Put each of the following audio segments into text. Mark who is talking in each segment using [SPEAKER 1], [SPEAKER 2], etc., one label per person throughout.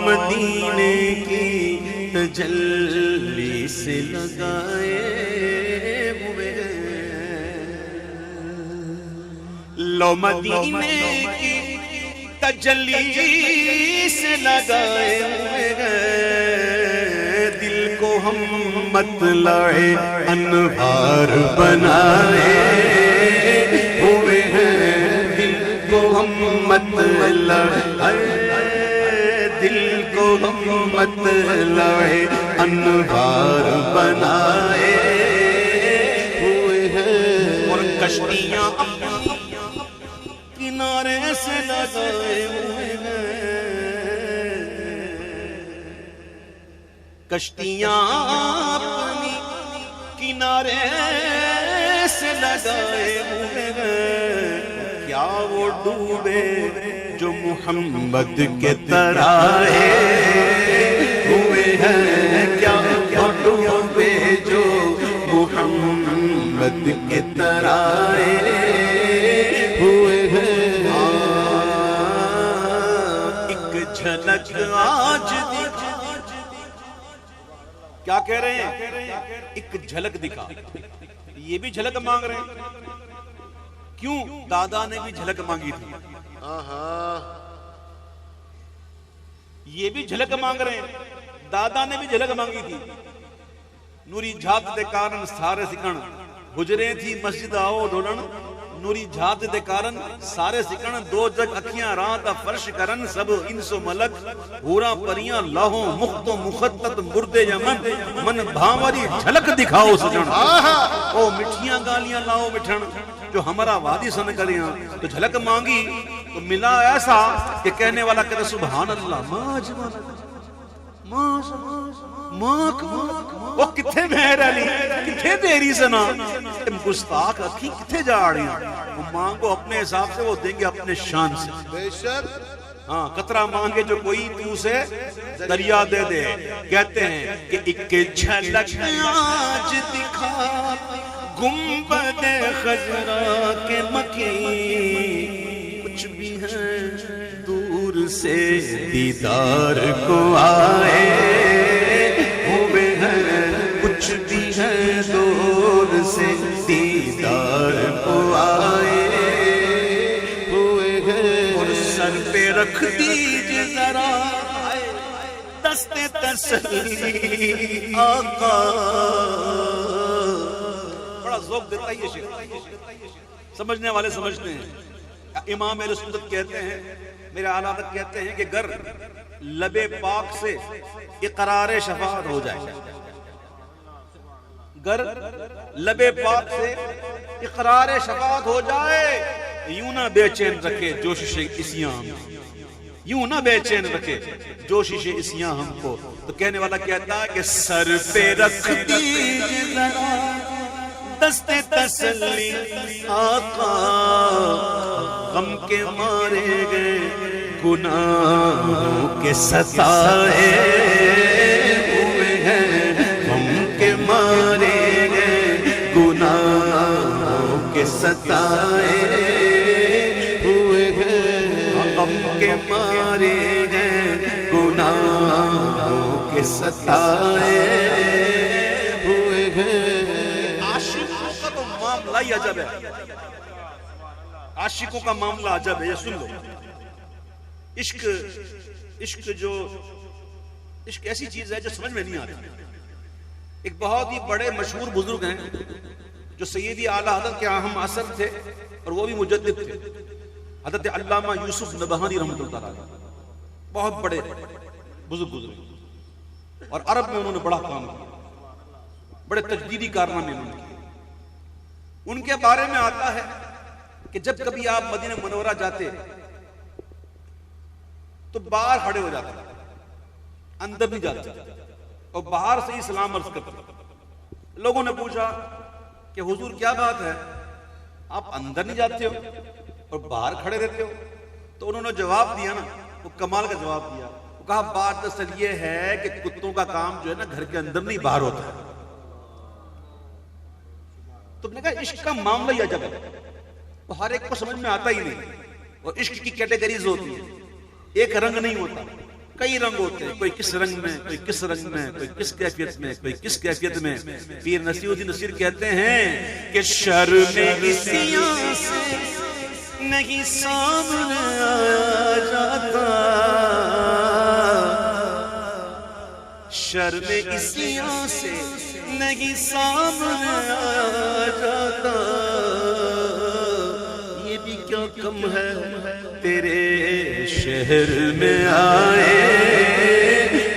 [SPEAKER 1] مدینے کی تجلی سے لگائے ہوئے لو مدینے کی تجلی سے لگائے ہوئے دل کو ہم مطلع انوار بنائے ہوئے ہیں دل کو ہم مطلع دل کو ہم مطلع انوار بنائے ہوئے ہیں اور کشتیاں اپنی کنارے سے لگائے ہوئے ہیں کشتیاں اپنی کنارے سے لگائے ہوئے ہیں کیا وہ ڈوبے جو محمد کے ترائے ہوئے ہیں کیا وہ ڈوبے جو محمد کے ترائے ہوئے ہیں ایک جھلک آج کیا کہہ رہے ہیں ایک جھلک دکھا یہ بھی جھلک مانگ رہے ہیں کیوں دادا نے بھی جھلک مانگی تھی یہ بھی جھلک مانگ رہے ہیں دادا نے بھی جھلک مانگی تھی نوری جھات دے کارن سارے سکن حجریں تھی مسجد آؤ ڈھولن نوری جھات دے کارن سارے سکن دو جگ اکھیاں رات فرش کرن سب انس و ملک ہورا پریاں لاہوں مخت و مخطط مردے یمن من بھاوری جھلک دکھاؤ سجن او مٹھیاں گالیاں لاؤ مٹھن جو ہمارا وادی سن کریاں تو جھلک مانگی تو ملا ایسا کہ کہنے والا کہتے سبحان اللہ وہ کتھے بہر علی کتھے دیری سنا گستاخ اکھی کتھے جا رہی ہیں وہ مانگو اپنے حساب سے وہ دیں گے اپنے شان سے بے شک ہاں قطرہ مانگے جو کوئی تو سے دریا دے دے کہتے ہیں کہ ایک جھلک آج دکھا گنبد خضرا کے مکین کچھ بھی ہے دور سے دیدار کو آئے ہوئے ہیں کچھ بھی ہے دور سے دیدار کو آئے ہوئے ہیں اور سر پہ رکھ دیجئے ذرا دست تسلی آقا بڑا ذوق دیتا ہے یہ شعر سمجھنے والے سمجھتے ہیں امام اہل سنت کہتے ہیں میرے اعلیٰ حضرت کہتے ہیں کہ گر لب پاک سے اقرار شفاعت ہو جائے گر لب پاک سے اقرار شفاعت ہو جائے یوں نہ بے چین رکھے جوشش اسیاں یوں نہ بے چین رکھے جوشش اسیاں ہم کو تو کہنے والا کہتا ہے کہ سر پہ رکھ دیجئے ذرا دست تسلی آقا غم کے مارے گئے گناہوں کے ستائے ہوئے ہیں غم کے مارے گئے گناہوں کے ستائے ہوئے ہیں غم کے مارے گئے گناہوں کے ستائے ہوئے ہیں معاملہ عجب ہے عاشقوں کا معاملہ عجب ہے یہ سن لو عشق ایسی چیز ہے جو سمجھ میں نہیں آتی ایک بہت ہی بڑے مشہور بزرگ ہیں جو سیدی اعلیٰ حضرت کے اہم اثر تھے اور وہ بھی مجدد تھے حضرت علامہ یوسف نبہانی رحمۃ اللہ علیہ بہت بڑے بزرگ اور عرب میں انہوں نے بڑا کام کیا بڑے تجدیدی کارنامے انہوں نے کیا ان کے بارے میں آتا ہے کہ جب کبھی آپ مدینہ منورہ جاتے تو باہر کھڑے ہو جاتے اندر نہیں جاتے اور باہر سے ہی سلام عرض کرتے لوگوں نے پوچھا کہ حضور کیا بات ہے آپ اندر نہیں جاتے ہو اور باہر کھڑے رہتے ہو تو انہوں نے جواب دیا نا وہ کمال کا جواب دیا وہ کہا بات اصل یہ ہے کہ کتوں کا کام جو ہے نا گھر کے اندر نہیں باہر ہوتا ہے تو نے کہا عشق کا معاملہ ہی عجب ہے وہ ہر ایک کو سمجھ میں آتا ہی نہیں اور عشق کی کیٹیگریز ہوتی ہیں ایک رنگ نہیں ہوتا کئی رنگ ہوتے ہیں، کوئی کس رنگ میں، کوئی کس رنگ میں، کوئی کس کیفیت میں، کوئی کس کیفیت میں۔ پیر نصیر الدین نصیر کہتے ہیں کہ شرم عصیاں سے نہیں سامنے آیا جاتا، شرم عصیاں سے نہیں سامنے آیا جاتا، یہ بھی کیا کم ہے تیرے شہر میں آئے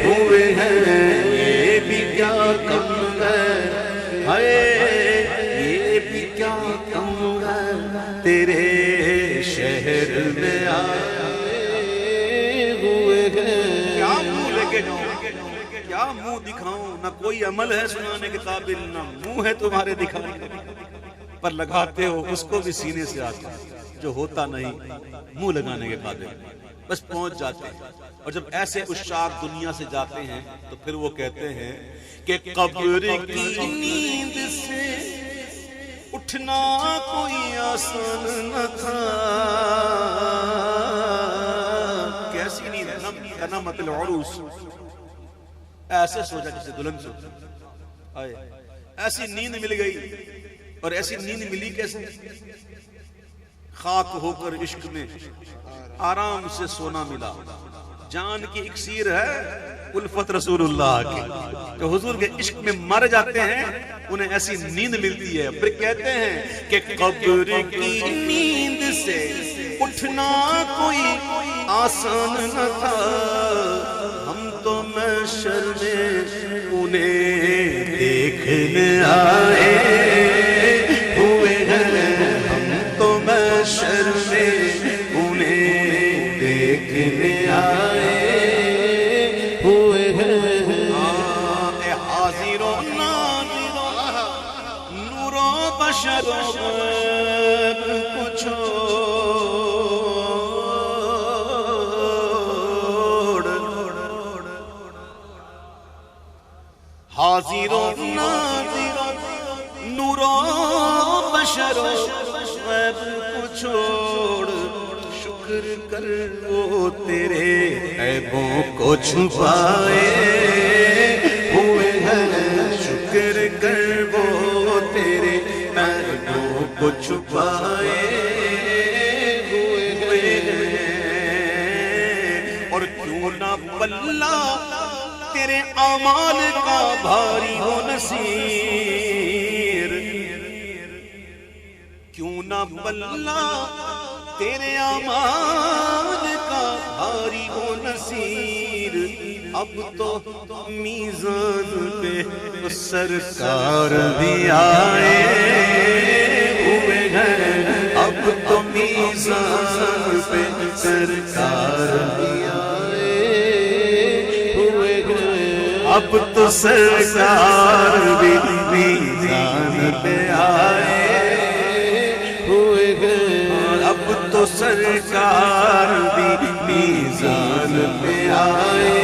[SPEAKER 1] ہوئے ہیں، یہ بھی کیا کم ہے، یہ بھی کیا کم ہے تیرے شہر میں آئے ہوئے ہیں۔ کیا منہ لے کے جاؤں، کیا منہ دکھاؤں، نہ کوئی عمل ہے سنانے کے قابل، نہ منہ ہے تمہارے دکھانے پر لگاتے ہو اس کو بھی سینے سے آتا جو ہوتا نہیں منہ لگانے کے قابل، بس پہنچ جاتے ہیں۔ اور جب ایسے عشاق دنیا سے جاتے ہیں تو پھر وہ کہتے ہیں کہ قبر کی نیند سے اٹھنا کوئی آسان نہ تھا، کیسی نیند نمت العروس، ایسے سو جا جسے دلہن سو آئے، ایسی نیند مل گئی، اور ایسی نیند ملی کیسے؟ خاک ہو کر عشق میں آرام سے سونا ملا، جان کی اکسیر ہے الفت رسول اللہ کی، جو حضور کے عشق میں مر جاتے ہیں انہیں ایسی نیند ملتی ہے۔ پھر کہتے ہیں کہ قبر کی نیند سے اٹھنا کوئی آسان نہ تھا، ہم تو محشر میں انہیں دیکھنے آئے ہوئے ہیں، ہم تو محشر میں انہیں دیکھنے آئے ہوئے ہیں۔ اے حاضر و ناظر نور و بشر و غیب کو چھوڑ، حاضر و ناظر نور و بشر و غیب کو چھوڑ، شکر کر وہ تیرے عیبوں کو چھپائے ہوئے ہیں، شکر کر وہ تیرے عیبوں کو چھپائے ہوئے ہیں۔ اور کیوں نہ پلہ تیرے اعمال کا بھاری ہو نصیر، کیوں نہ پلہ تیرے اعمال کا بھاری ہو نصیر، اب تو میزان پہ سرکار بھی آئے ہوئے ہیں، اب تو میزان پہ سرکار بھی آئے ہوئے ہیں، اب تو سرکار بھی میزان پہ آئے ہوئے ہیں، اب تو سرکار بھی میزان پہ آئے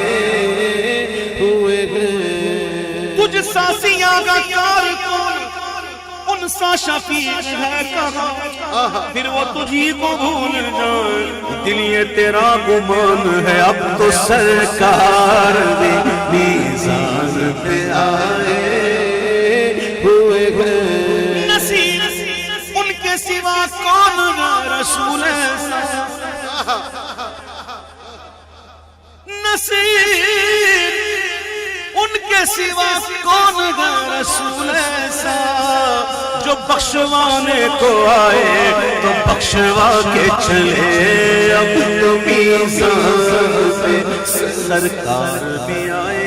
[SPEAKER 1] ہوئے ہیں۔ تجھ سا سیاہ کا کارکن ان سا شفیع ہے کہاں، پھر وہ تجھی کو بھول جائے، دل یہ تیرا گمان ہے، اب تو سرکار بھی میزان پہ آئے ہوئے ہیں۔ نصیر ان کے سوا کون ہے رسول ایسا، نصیر ان کے سوا کون ہے رسول ایسا، جو بخشوانے کو آئے تو بخشوا کے چلے، اب تو میزان پہ سرکار بھی آئے